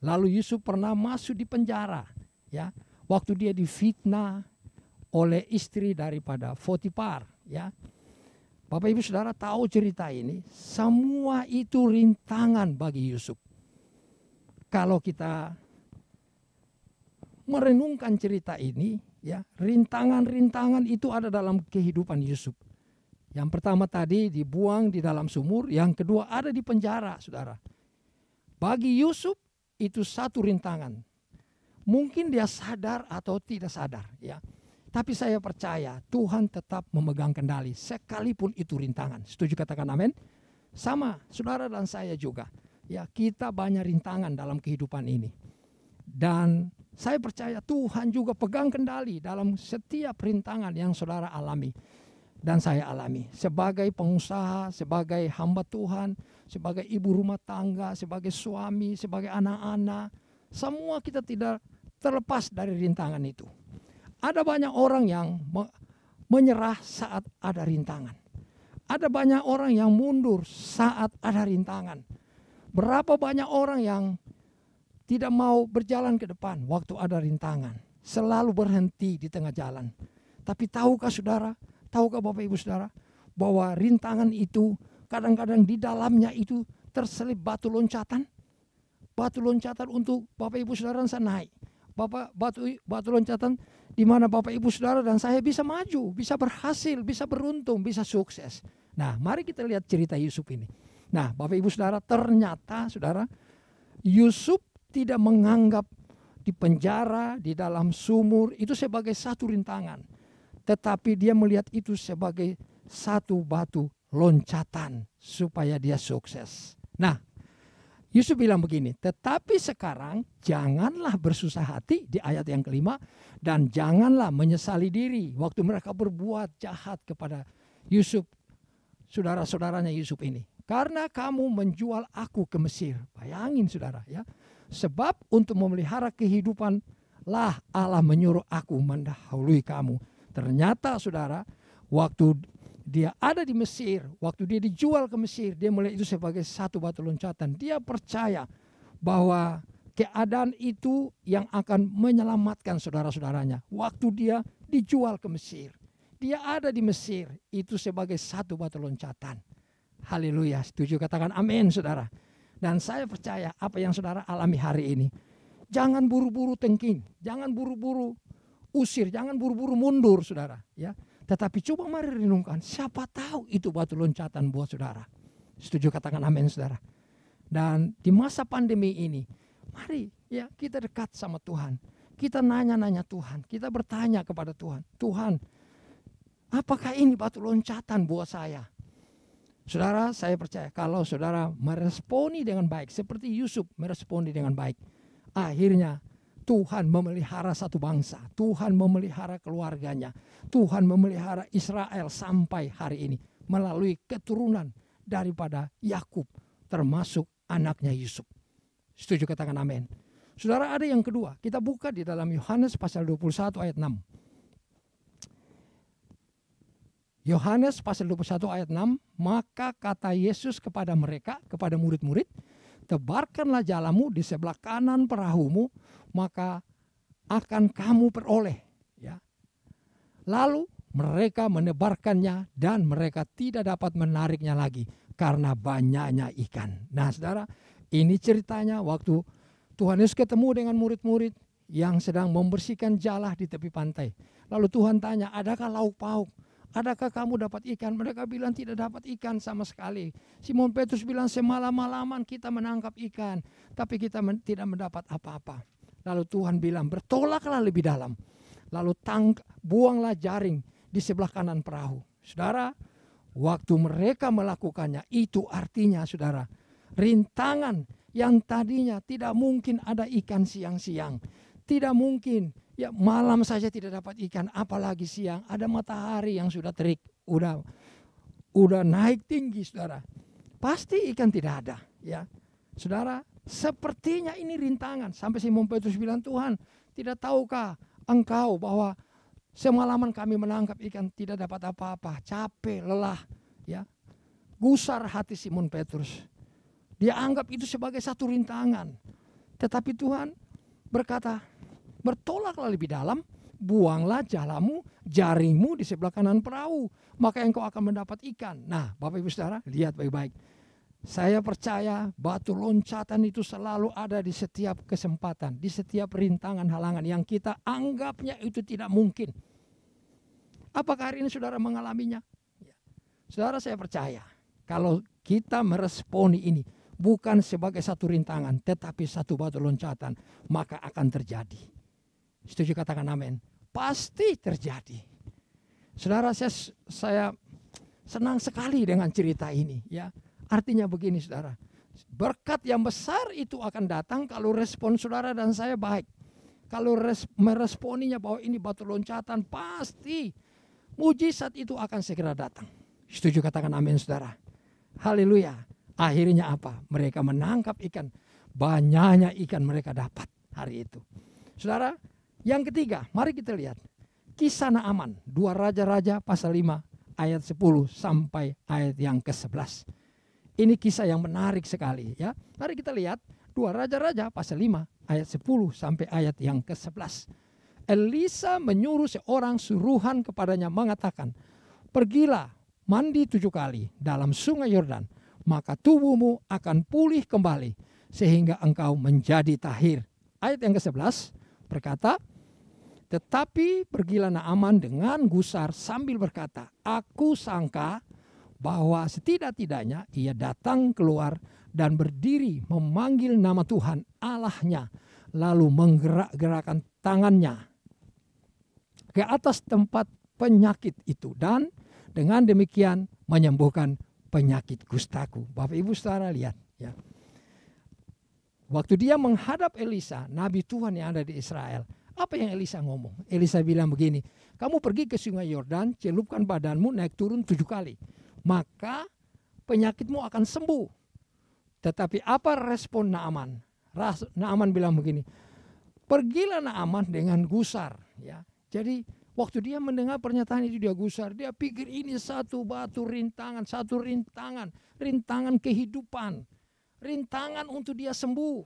Lalu Yusuf pernah masuk di penjara, ya, waktu dia difitnah oleh istri daripada Potifar, ya. Bapak Ibu Saudara tahu cerita ini, semua itu rintangan bagi Yusuf. Kalau kita merenungkan cerita ini, ya, rintangan-rintangan itu ada dalam kehidupan Yusuf. Yang pertama tadi dibuang di dalam sumur, yang kedua ada di penjara, saudara. Bagi Yusuf itu satu rintangan. Mungkin dia sadar atau tidak sadar, ya. Tapi saya percaya Tuhan tetap memegang kendali sekalipun itu rintangan. Setuju, katakan amin. Sama saudara dan saya juga. Ya, kita banyak rintangan dalam kehidupan ini. Dan saya percaya Tuhan juga pegang kendali dalam setiap rintangan yang saudara alami. Dan saya alami. Sebagai pengusaha, sebagai hamba Tuhan, sebagai ibu rumah tangga, sebagai suami, sebagai anak-anak. Semua kita tidak terlepas dari rintangan itu. Ada banyak orang yang menyerah saat ada rintangan. Ada banyak orang yang mundur saat ada rintangan. Berapa banyak orang yang tidak mau berjalan ke depan waktu ada rintangan. Selalu berhenti di tengah jalan. Tapi tahukah saudara, tahukah Bapak Ibu Saudara, bahwa rintangan itu kadang-kadang di dalamnya itu terselip batu loncatan. Batu loncatan untuk Bapak Ibu Saudara dan saya naik. Batu loncatan di mana Bapak Ibu Saudara dan saya bisa maju, bisa berhasil, bisa beruntung, bisa sukses. Nah, mari kita lihat cerita Yusuf ini. Nah, Bapak Ibu Saudara, ternyata saudara, Yusuf tidak menganggap di penjara, di dalam sumur, itu sebagai satu rintangan. Tetapi dia melihat itu sebagai satu batu loncatan supaya dia sukses. Nah, Yusuf bilang begini, tetapi sekarang janganlah bersusah hati di ayat yang kelima, dan janganlah menyesali diri waktu mereka berbuat jahat kepada Yusuf, saudara-saudaranya Yusuf ini. Karena kamu menjual aku ke Mesir. Bayangin saudara ya. Sebab untuk memelihara kehidupan lah Allah menyuruh aku mendahului kamu. Ternyata saudara, waktu dia ada di Mesir, waktu dia dijual ke Mesir, dia melihat itu sebagai satu batu loncatan. Dia percaya bahwa keadaan itu yang akan menyelamatkan saudara-saudaranya. Waktu dia dijual ke Mesir, dia ada di Mesir, itu sebagai satu batu loncatan. Haleluya, setuju katakan amin saudara. Dan saya percaya apa yang saudara alami hari ini. Jangan buru-buru tengking, jangan buru-buru usir, jangan buru-buru mundur saudara ya. Tetapi coba mari renungkan, siapa tahu itu batu loncatan buat saudara. Setuju katakan amin saudara. Dan di masa pandemi ini, mari ya kita dekat sama Tuhan. Kita nanya-nanya Tuhan, kita bertanya kepada Tuhan. Tuhan, apakah ini batu loncatan buat saya? Saudara, saya percaya kalau saudara meresponi dengan baik, seperti Yusuf meresponi dengan baik, akhirnya Tuhan memelihara satu bangsa, Tuhan memelihara keluarganya, Tuhan memelihara Israel sampai hari ini melalui keturunan daripada Yakub, termasuk anaknya Yusuf. Setuju katakan amin. Saudara, ada yang kedua, kita buka di dalam Yohanes pasal 21 ayat 6. Yohanes pasal 21 ayat 6, maka kata Yesus kepada mereka, kepada murid-murid, tebarkanlah jalamu di sebelah kanan perahumu, maka akan kamu peroleh. Ya. Lalu mereka menebarkannya dan mereka tidak dapat menariknya lagi karena banyaknya ikan. Nah saudara, ini ceritanya waktu Tuhan Yesus ketemu dengan murid-murid yang sedang membersihkan jalah di tepi pantai. Lalu Tuhan tanya, adakah lauk pauk? Adakah kamu dapat ikan? Mereka bilang tidak dapat ikan sama sekali. Simon Petrus bilang semalam-malaman kita menangkap ikan, tapi kita tidak mendapat apa-apa. Lalu Tuhan bilang bertolaklah lebih dalam. Lalu buanglah jaring di sebelah kanan perahu. Saudara, waktu mereka melakukannya itu artinya saudara, rintangan yang tadinya tidak mungkin ada ikan siang-siang. Tidak mungkin. Ya malam saja tidak dapat ikan, apalagi siang. Ada matahari yang sudah terik, udah naik tinggi saudara. Pasti ikan tidak ada ya. Saudara, sepertinya ini rintangan. Sampai Simon Petrus bilang, Tuhan tidak tahukah engkau bahwa semalaman kami menangkap ikan tidak dapat apa-apa. Capek, lelah ya. Gusar hati Simon Petrus. Dia anggap itu sebagai satu rintangan. Tetapi Tuhan berkata, bertolaklah lebih dalam, buanglah jalamu, jaringmu di sebelah kanan perahu, maka engkau akan mendapat ikan. Nah, Bapak Ibu Saudara, lihat baik-baik. Saya percaya batu loncatan itu selalu ada di setiap kesempatan, di setiap rintangan halangan yang kita anggapnya itu tidak mungkin. Apakah hari ini saudara mengalaminya? Ya. Saudara, saya percaya kalau kita meresponi ini bukan sebagai satu rintangan, tetapi satu batu loncatan, maka akan terjadi. Setuju katakan amin. Pasti terjadi. Saudara, saya senang sekali dengan cerita ini ya. Artinya begini saudara, berkat yang besar itu akan datang kalau respon saudara dan saya baik. Kalau meresponinya bahwa ini batu loncatan, pasti mujizat itu akan segera datang. Setuju katakan amin saudara. Haleluya. Akhirnya apa? Mereka menangkap ikan. Banyaknya ikan mereka dapat hari itu. Saudara, yang ketiga, mari kita lihat kisah Naaman, 2 Raja-Raja pasal 5 ayat 10 sampai ayat yang ke-11. Ini kisah yang menarik sekali ya. Mari kita lihat 2 Raja-Raja pasal 5 ayat 10 sampai ayat yang ke-11. Elisa menyuruh seorang suruhan kepadanya mengatakan, pergilah mandi 7 kali dalam sungai Yordan, maka tubuhmu akan pulih kembali sehingga engkau menjadi tahir. Ayat yang ke-11 berkata, tetapi pergilah Naaman dengan gusar sambil berkata, aku sangka bahwa setidak-tidaknya ia datang keluar dan berdiri memanggil nama Tuhan Allahnya, lalu menggerak-gerakkan tangannya ke atas tempat penyakit itu, dan dengan demikian menyembuhkan penyakit kustaku. Bapak Ibu Saudara lihat ya. Waktu dia menghadap Elisa, nabi Tuhan yang ada di Israel, apa yang Elisa ngomong? Elisa bilang begini, kamu pergi ke sungai Yordan, celupkan badanmu naik turun 7 kali, maka penyakitmu akan sembuh. Tetapi apa respon Naaman? Naaman bilang begini, pergilah Naaman dengan gusar. Ya. Jadi waktu dia mendengar pernyataan itu dia gusar. Dia pikir ini satu batu rintangan, satu rintangan kehidupan, rintangan untuk dia sembuh.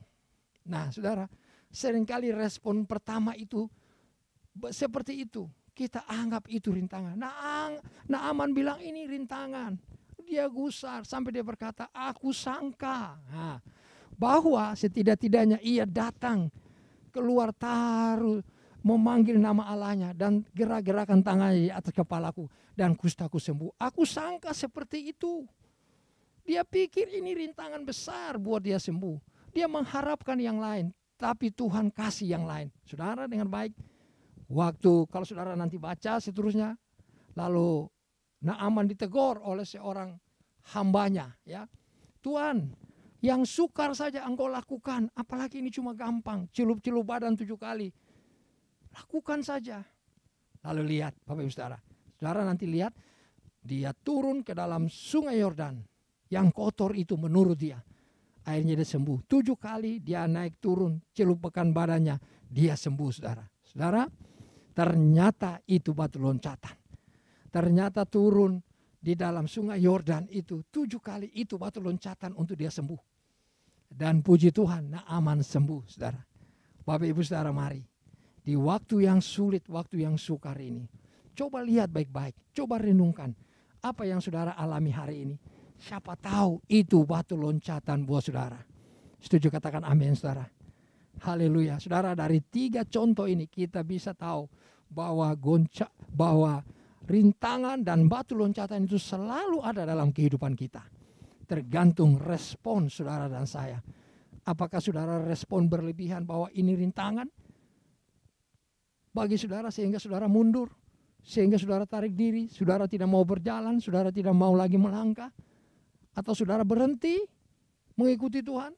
Nah saudara, seringkali respon pertama itu seperti itu. Kita anggap itu rintangan. Naaman bilang ini rintangan. Dia gusar sampai dia berkata, aku sangka. Nah, bahwa setidak-tidaknya ia datang keluar taruh memanggil nama Allahnya dan gerak-gerakan tangannya di atas kepalaku dan kustaku sembuh. Aku sangka seperti itu. Dia pikir ini rintangan besar buat dia sembuh. Dia mengharapkan yang lain, tapi Tuhan kasih yang lain. Saudara dengan baik, waktu kalau saudara nanti baca seterusnya, lalu Naaman ditegur oleh seorang hambanya, ya. Tuhan, yang sukar saja engkau lakukan, apalagi ini cuma gampang, celup-celup badan 7 kali. Lakukan saja. Lalu lihat Bapak Ibu Saudara. Saudara nanti lihat, dia turun ke dalam sungai Yordan. Yang kotor itu menurut dia. Akhirnya dia sembuh. 7 kali dia naik turun, celupkan badannya. Dia sembuh saudara. Saudara, ternyata itu batu loncatan. Ternyata turun di dalam sungai Yordan itu 7 kali itu batu loncatan untuk dia sembuh. Dan puji Tuhan, Naaman sembuh saudara. Bapak Ibu Saudara mari. Di waktu yang sulit, waktu yang sukar ini, coba lihat baik-baik, coba renungkan apa yang saudara alami hari ini. Siapa tahu itu batu loncatan buat saudara. Setuju katakan amin saudara. Haleluya. Saudara, dari 3 contoh ini kita bisa tahu bahwa rintangan dan batu loncatan itu selalu ada dalam kehidupan kita. Tergantung respon saudara dan saya. Apakah saudara respon berlebihan bahwa ini rintangan bagi saudara sehingga saudara mundur, sehingga saudara tarik diri, saudara tidak mau berjalan, saudara tidak mau lagi melangkah, atau saudara berhenti mengikuti Tuhan,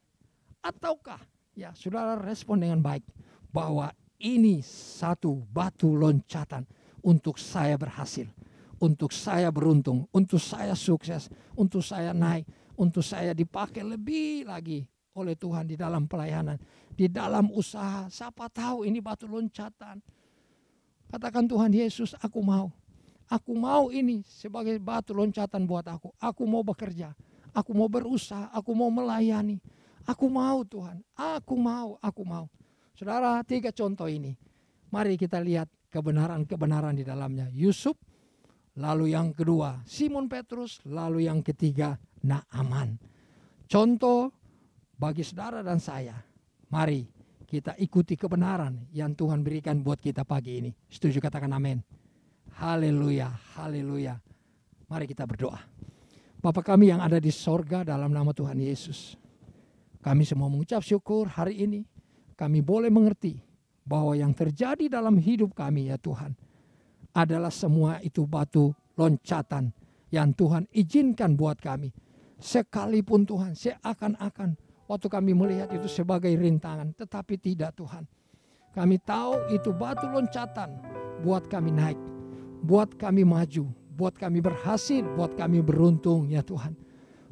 ataukah ya saudara respon dengan baik bahwa ini satu batu loncatan untuk saya berhasil, untuk saya beruntung, untuk saya sukses, untuk saya naik, untuk saya dipakai lebih lagi oleh Tuhan di dalam pelayanan, di dalam usaha. Siapa tahu ini batu loncatan. Katakan Tuhan Yesus, aku mau. Aku mau ini sebagai batu loncatan buat aku. Aku mau bekerja, aku mau berusaha, aku mau melayani. Aku mau Tuhan, aku mau. Saudara, 3 contoh ini. Mari kita lihat kebenaran-kebenaran di dalamnya. Yusuf, lalu yang kedua Simon Petrus, lalu yang ketiga Naaman. Contoh bagi saudara dan saya. Mari kita ikuti kebenaran yang Tuhan berikan buat kita pagi ini. Setuju katakan amin. Haleluya, haleluya. Mari kita berdoa. Bapa kami yang ada di sorga, dalam nama Tuhan Yesus, kami semua mengucap syukur hari ini. Kami boleh mengerti bahwa yang terjadi dalam hidup kami ya Tuhan, adalah semua itu batu loncatan yang Tuhan izinkan buat kami. Sekalipun Tuhan seakan-akan waktu kami melihat itu sebagai rintangan, tetapi tidak Tuhan. Kami tahu itu batu loncatan buat kami naik, buat kami maju, buat kami berhasil, buat kami beruntung ya Tuhan.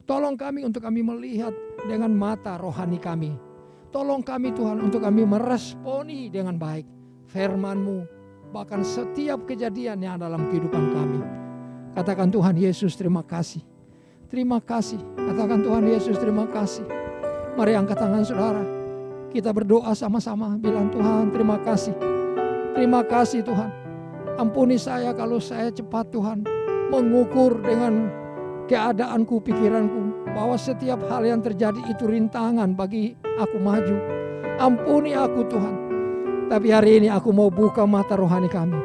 Tolong kami untuk kami melihat dengan mata rohani kami. Tolong kami Tuhan untuk kami meresponi dengan baik firman-Mu, bahkan setiap kejadian yang dalam kehidupan kami. Katakan Tuhan Yesus terima kasih. Terima kasih. Katakan Tuhan Yesus terima kasih. Mari angkat tangan saudara. Kita berdoa sama-sama. Bilang Tuhan terima kasih. Terima kasih Tuhan. Ampuni saya kalau saya cepat Tuhan mengukur dengan keadaanku, pikiranku, bahwa setiap hal yang terjadi itu rintangan bagi aku maju. Ampuni aku Tuhan. Tapi hari ini aku mau buka mata rohani kami.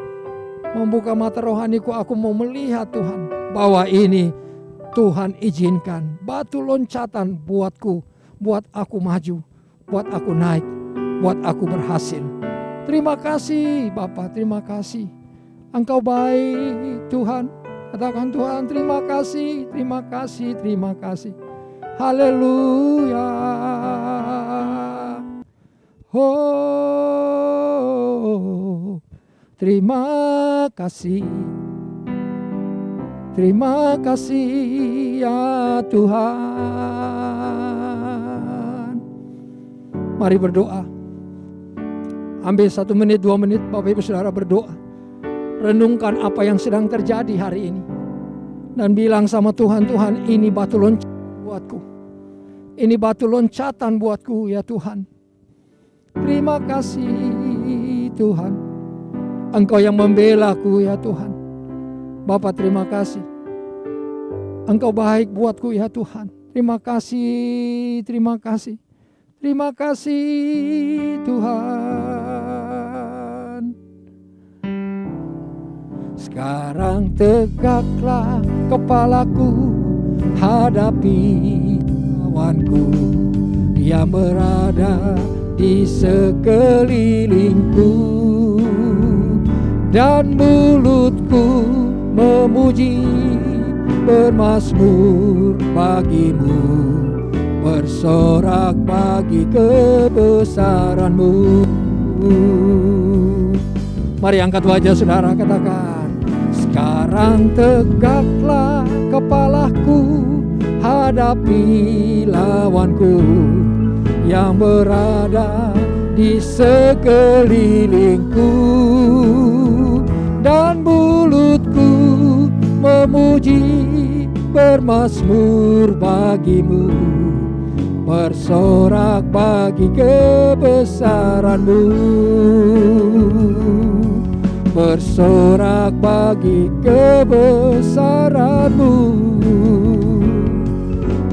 Membuka mata rohaniku, aku mau melihat Tuhan bahwa ini Tuhan izinkan batu loncatan buatku, buat aku maju, buat aku naik, buat aku berhasil. Terima kasih Bapa, terima kasih. Engkau baik Tuhan. Katakan Tuhan, terima kasih, terima kasih, terima kasih. Haleluya. Oh, terima kasih. Terima kasih ya Tuhan. Mari berdoa. Ambil 1 menit, 2 menit, Bapak Ibu Saudara berdoa. Renungkan apa yang sedang terjadi hari ini. Dan bilang sama Tuhan, Tuhan ini batu loncatan buatku. Ini batu loncatan buatku ya Tuhan. Terima kasih Tuhan. Engkau yang membelaku ya Tuhan. Bapa terima kasih. Engkau baik buatku ya Tuhan. Terima kasih, terima kasih. Terima kasih Tuhan. Sekarang tegaklah kepalaku, hadapi lawanku yang berada di sekelilingku, dan mulutku memuji bermazmur bagimu, bersorak bagi kebesaran-Mu. Mari angkat wajah saudara, katakan, sekarang tegaklah kepalaku, hadapi lawanku yang berada di sekelilingku, dan mulutku memuji bermazmur bagimu, bersorak bagi kebesaran-Mu, bersorak bagi kebesaran-Mu,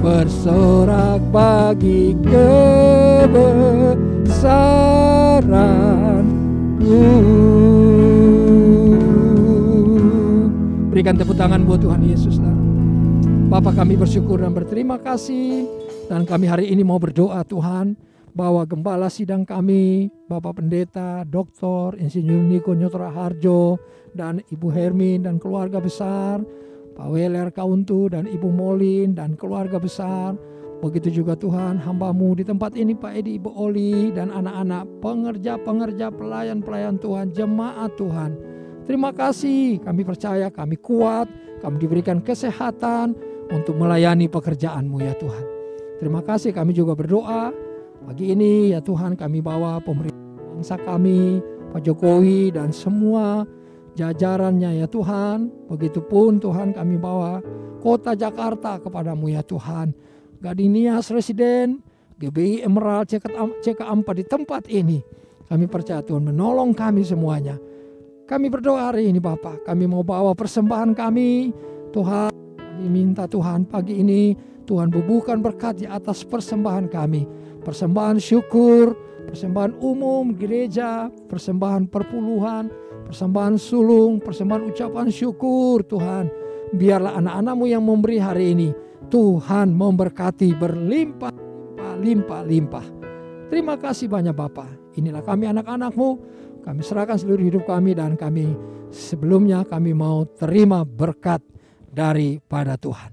bersorak bagi kebesaran-Mu. Berikan tepuk tangan buat Tuhan Yesus. Bapa, kami bersyukur dan berterima kasih. Dan kami hari ini mau berdoa Tuhan, bahwa gembala sidang kami, Bapak Pendeta, Dr. Insinyur Niko Nyotra Harjo, dan Ibu Hermin dan keluarga besar, Pak Weler Kauntu dan Ibu Molin dan keluarga besar. Begitu juga Tuhan, hamba-Mu di tempat ini, Pak Edi, Ibu Oli, dan anak-anak, pengerja-pengerja, pelayan-pelayan Tuhan, jemaat Tuhan. Terima kasih, kami percaya, kami kuat, kami diberikan kesehatan untuk melayani pekerjaan-Mu ya Tuhan. Terima kasih, kami juga berdoa pagi ini ya Tuhan, kami bawa pemerintah bangsa kami, Pak Jokowi dan semua jajarannya ya Tuhan. Begitupun Tuhan, kami bawa kota Jakarta kepadamu ya Tuhan. Gadinias Residen, GBI Emerald, CK4 di tempat ini. Kami percaya Tuhan menolong kami semuanya. Kami berdoa hari ini Bapak, kami mau bawa persembahan kami Tuhan. Kami minta Tuhan pagi ini Tuhan bubuhkan berkat di atas persembahan kami. Persembahan syukur, persembahan umum gereja, persembahan perpuluhan, persembahan sulung, persembahan ucapan syukur Tuhan. Biarlah anak-anak-Mu yang memberi hari ini, Tuhan memberkati berlimpah-limpah. Terima kasih banyak Bapa. Inilah kami anak-anak-Mu, kami serahkan seluruh hidup kami, dan kami sebelumnya kami mau terima berkat daripada Tuhan.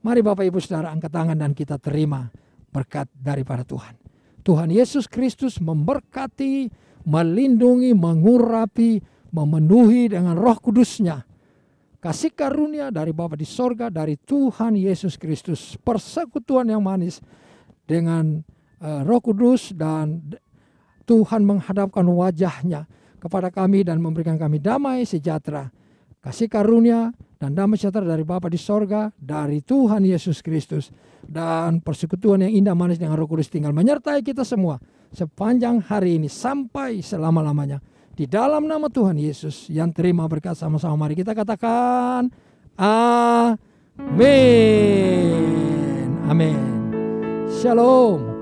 Mari Bapak Ibu Saudara angkat tangan dan kita terima berkat daripada Tuhan. Tuhan Yesus Kristus memberkati, melindungi, mengurapi, memenuhi dengan Roh Kudus-Nya. Kasih karunia dari Bapa di sorga, dari Tuhan Yesus Kristus, persekutuan yang manis dengan Roh Kudus, dan Tuhan menghadapkan wajah-Nya kepada kami dan memberikan kami damai sejahtera. Kasih karunia dan damai sejahtera dari Bapa di sorga, dari Tuhan Yesus Kristus, dan persekutuan yang indah manis dengan Roh Kudus tinggal menyertai kita semua sepanjang hari ini sampai selama-lamanya. Di dalam nama Tuhan Yesus yang terima berkat sama-sama, mari kita katakan amin. Amin. Shalom.